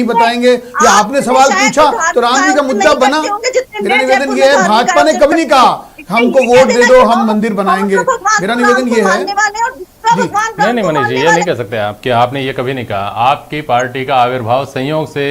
बताएंगे या आपने सवाल पूछा तो राम जी का मुद्दा बना। मेरा निवेदन ये है, भाजपा ने कभी नहीं कहा हमको वोट दे दो हम मंदिर बनाएंगे। मेरा निवेदन ये है। नहीं मनीष जी, ये नहीं कह सकते आप कि आपने ये कभी नहीं कहा। आपकी पार्टी का आविर्भाव संयोग से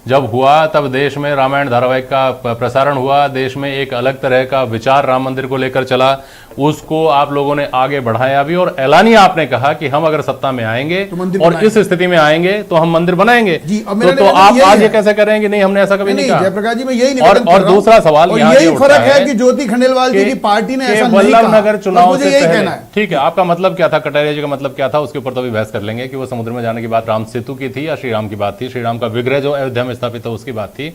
जब हुआ तब देश में रामायण धारावाहिक का प्रसारण हुआ, देश में एक अलग तरह का विचार राम मंदिर को लेकर चला, उसको आप लोगों ने आगे बढ़ाया भी और ऐलानिया आपने कहा कि हम अगर सत्ता में आएंगे तो और इस स्थिति में आएंगे तो हम मंदिर बनाएंगे। तो आप आज ये कैसे करेंगे नहीं हमने ऐसा कभी नहीं कहा। जयप्रकाश जी मैं यही निवेदन कर रहा हूं। और दूसरा सवाल यही फर्क है कि ज्योति खंडेलवाल जी की पार्टी ने ऐसा नहीं कहा। वल्लभनगर चुनाव से पहले ठीक है, आपका मतलब क्या था, कटारिया जी का मतलब क्या था, उसके ऊपर तो अभी बहस कर लेंगे कि वो समुद्र में जाने की बात राम सेतु की थी या श्री राम की बात थी, श्री राम का विग्रह जो अयोध्या में स्थापित है उसकी बात थी।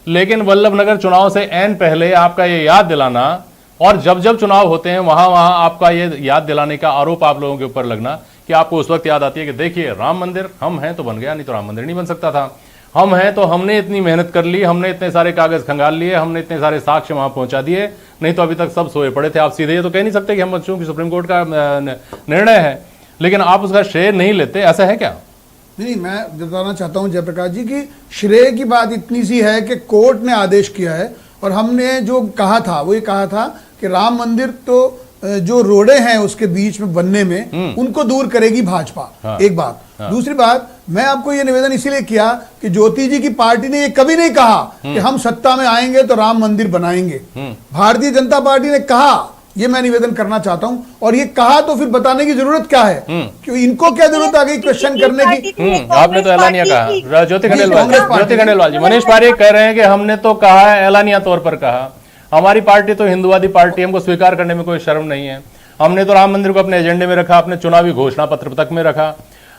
लेकिन वल्लभनगर चुनाव से ऐन पहले आपका ये याद दिलाना और जब जब चुनाव होते हैं वहां आपका ये याद दिलाने का आरोप आप लोगों के ऊपर लगना कि आपको उस वक्त याद आती है कि देखिए राम मंदिर हम हैं तो बन गया, नहीं तो राम मंदिर नहीं बन सकता था। हम हैं तो हमने इतनी मेहनत कर ली, हमने इतने सारे कागज खंगाल लिए, हमने इतने सारे साक्ष्य वहां पहुंचा दिए, नहीं तो अभी तक सब सोए पड़े थे। आप सीधे ये तो कह नहीं सकते कि हम चूंकि सुप्रीम कोर्ट का निर्णय है, लेकिन आप उसका श्रेय नहीं लेते, ऐसा है क्या? नहीं, मैं बताना चाहता हूं जयप्रकाश जी की श्रेय की बात इतनी सी है कि कोर्ट ने आदेश किया है और हमने जो कहा था वो ये कहा था कि राम मंदिर तो जो रोड़े हैं उसके बीच में बनने में उनको दूर करेगी भाजपा। हाँ, एक बात। हाँ। दूसरी बात, मैं आपको ये निवेदन इसीलिए किया कि ज्योति जी की पार्टी ने ये कभी नहीं कहा कि हम सत्ता में आएंगे तो राम मंदिर बनाएंगे। भारतीय जनता पार्टी ने कहा, ये मैं निवेदन करना चाहता हूं। और ये कहा तो फिर बताने की जरूरत क्या है, कि इनको क्या जरूरत आ गई क्वेश्चन करने की? आपने तो ऐलानिया कहा। ज्योति खंडेलवाल जी, मनीष पारिक कह रहे हैं कि हमने तो कहा है, ऐलानिया तौर पर कहा। हमारी पार्टी तो हिंदुवादी पार्टी, हमको स्वीकार करने में कोई शर्म नहीं है। हमने तो राम मंदिर को अपने एजेंडे में रखा, अपने चुनावी घोषणा पत्र तक में रखा।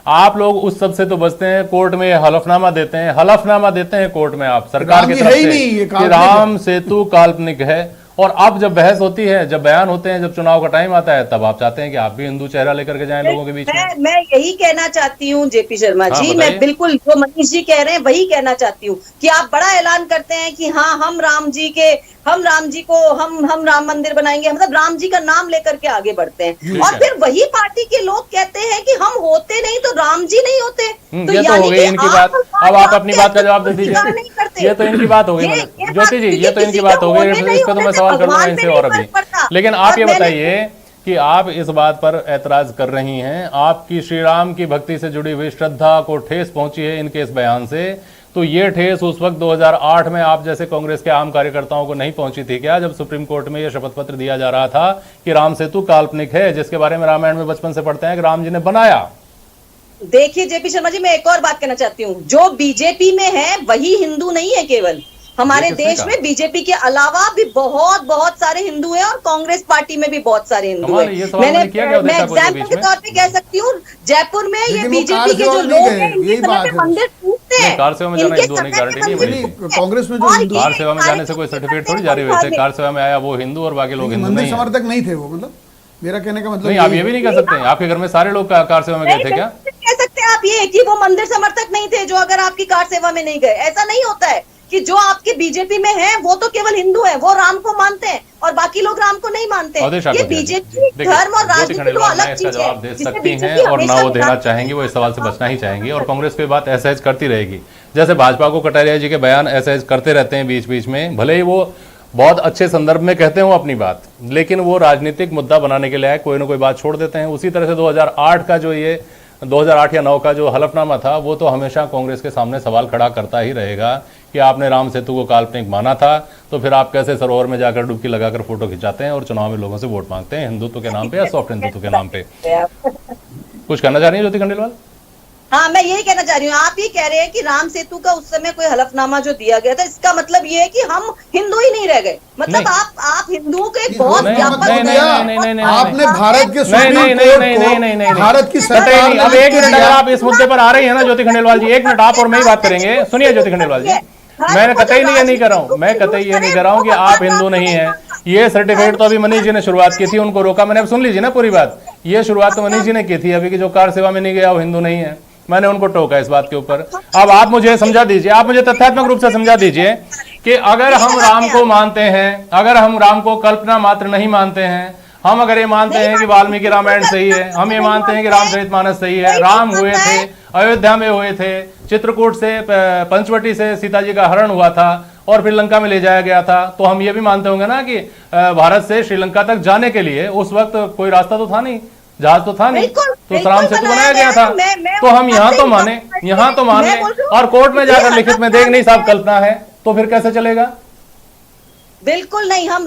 आप लोग उस सब से तो बचते हैं, कोर्ट में हलफनामा देते हैं कोर्ट में आप सरकार की तरफ से कि राम सेतु काल्पनिक है। और अब जब बहस होती है, जब बयान होते हैं, जब चुनाव का टाइम आता है, तब आप चाहते हैं कि आप भी हिंदू चेहरा लेकर के जाएं लोगों के बीच में। मैं यही कहना चाहती हूँ जेपी शर्मा जी, मैं बिल्कुल जो मनीष जी कह रहे हैं वही कहना चाहती हूँ कि आप बड़ा ऐलान करते हैं कि हाँ हम राम मंदिर बनाएंगे, मतलब राम जी का नाम लेकर के आगे बढ़ते हैं, और फिर वही पार्टी के लोग कहते हैं कि हम होते नहीं तो राम जी नहीं होते। तो ये तो हो गई इनकी बात। अब आप अपनी बात का जवाब दे दीजिए। ये तो इनकी बात हो गई ज्योति जी, ये तो इनकी बात हो गई। इसका तो मैं सवाल करूंगा इनसे और अभी। लेकिन आप ये बताइए कि आप इस बात पर ऐतराज कर रही हैं, आपकी श्री राम की भक्ति से जुड़ी हुई श्रद्धा को ठेस पहुंची है इनके इस बयान से, तो ये ठेस उस वक्त 2008 में आप जैसे कांग्रेस के आम कार्यकर्ताओं को नहीं पहुंची थी क्या, जब सुप्रीम कोर्ट में यह शपथ पत्र दिया जा रहा था कि राम सेतु काल्पनिक है, जिसके बारे में रामायण में बचपन से पढ़ते हैं कि राम जी ने बनाया? देखिए जेपी शर्मा जी, मैं एक और बात कहना चाहती हूँ, जो बीजेपी में है वही हिंदू नहीं है। केवल हमारे देश में बीजेपी के अलावा भी बहुत सारे हिंदू हैं और कांग्रेस पार्टी में भी बहुत सारे हिंदू हैं। मैं एग्जाम्पल के तौर पे कह सकती हूँ, जयपुर में ये बीजेपी के जो लोग हैं इनके समय पे मंदिर टूटते हैं। कार सेवा में जाना हिंदू होने की गारंटी नहीं है। कांग्रेस में जो कार सेवा में जाने से कोई सर्टिफिकेट थोड़ी जारी हुए थे। कार सेवा में आया वो हिंदू और बाकी लोग हिंदू नहीं। समर्थक नहीं थे वो, मतलब मेरा कहने का मतलब नहीं। आप ये भी नहीं कह सकते आपके घर में सारे लोग कार सेवा में गए थे क्या? कह सकते हैं आप ये कि वो मंदिर समर्थक नहीं थे जो अगर आपकी कार सेवा में नहीं गए। ऐसा नहीं होता है कि जो आपके बीजेपी में है वो तो केवल हिंदू है, वो राम को मानते हैं और बाकी लोग राम को नहीं मानते। ये बीजेपी धर्म और राजनीति दो अलग चीज है। जवाब दे सकती हैं और ना वो देना चाहेंगी, वो इस सवाल से बचना ही चाहेंगी और कांग्रेस पे बात ऐसा करती रहेगी। जैसे भाजपा को कटारिया जी के बयान ऐसा करते रहते हैं बीच बीच में, भले ही वो बहुत अच्छे संदर्भ में कहते हो अपनी बात, लेकिन वो राजनीतिक मुद्दा बनाने के लिए कोई ना कोई बात छोड़ देते हैं। उसी तरह से 2008 का जो ये 2008 या 9 का जो हलफनामा था, वो तो हमेशा कांग्रेस के सामने सवाल खड़ा करता ही रहेगा कि आपने राम सेतु को काल्पनिक माना था, तो फिर आप कैसे सरोवर में जाकर डुबकी लगाकर फोटो खिंचाते हैं और चुनाव में लोगों से वोट मांगते हैं हिंदुत्व के नाम पे या सॉफ्ट हिंदुत्व के नाम पे? कुछ कहना चाह रही है ज्योति खंडेलवाल? हाँ, मैं यही कहना चाह रही हूँ। आप ये कह रहे हैं कि राम सेतु का उस समय कोई हलफनामा जो दिया गया था, इसका मतलब ये है कि हम हिंदू ही नहीं रह गए। मतलब आप हिंदुओं के एक बहुत व्यापक आपने भारत के भारत की सरकार। अब एक मिनट, अगर आप इस मुद्दे पर आ रही है ना ज्योति खंडेलवाल जी, एक मिनट आप और मैं ही बात करेंगे। सुनिए ज्योति खंडेलवाल जी, मैं कतई नहीं ये नहीं कर रहा हूँ, मैं कतई ये नहीं कर रहा हूँ कि आप हिंदू नहीं है। ये सर्टिफिकेट तो अभी मनीष जी ने शुरुआत की थी, उनको रोका मैंने। अब सुन लीजिए ना पूरी बात। ये शुरुआत तो मनीष जी ने की थी अभी कि जो कार सेवा में नहीं गया वो हिंदू नहीं है। मैंने उनको टोका इस बात के ऊपर। अब आप मुझे समझा दीजिए, आप मुझे तथ्यात्मक रूप से समझा दीजिए कि अगर हम राम को मानते हैं, अगर हम राम को कल्पना मात्र नहीं मानते हैं, हम अगर ये मानते हैं कि वाल्मीकि रामायण सही है, हम ये मानते हैं कि रामचरितमानस सही है, राम हुए थे, अयोध्या में हुए थे, चित्रकूट से पंचवटी से सीता जी का हरण हुआ था और फिर लंका में ले जाया गया था, तो हम ये भी मानते होंगे ना कि भारत से श्रीलंका तक जाने के लिए उस वक्त कोई रास्ता तो था नहीं, जहाज तो था नहीं, तो राम सेतु बनाया गया था। तो हम यहाँ तो माने, यहाँ तो मान लें, और कोर्ट में जाकर लिखित में देख नहीं साहब कल्पना है, तो फिर कैसे चलेगा? बिल्कुल नहीं, हम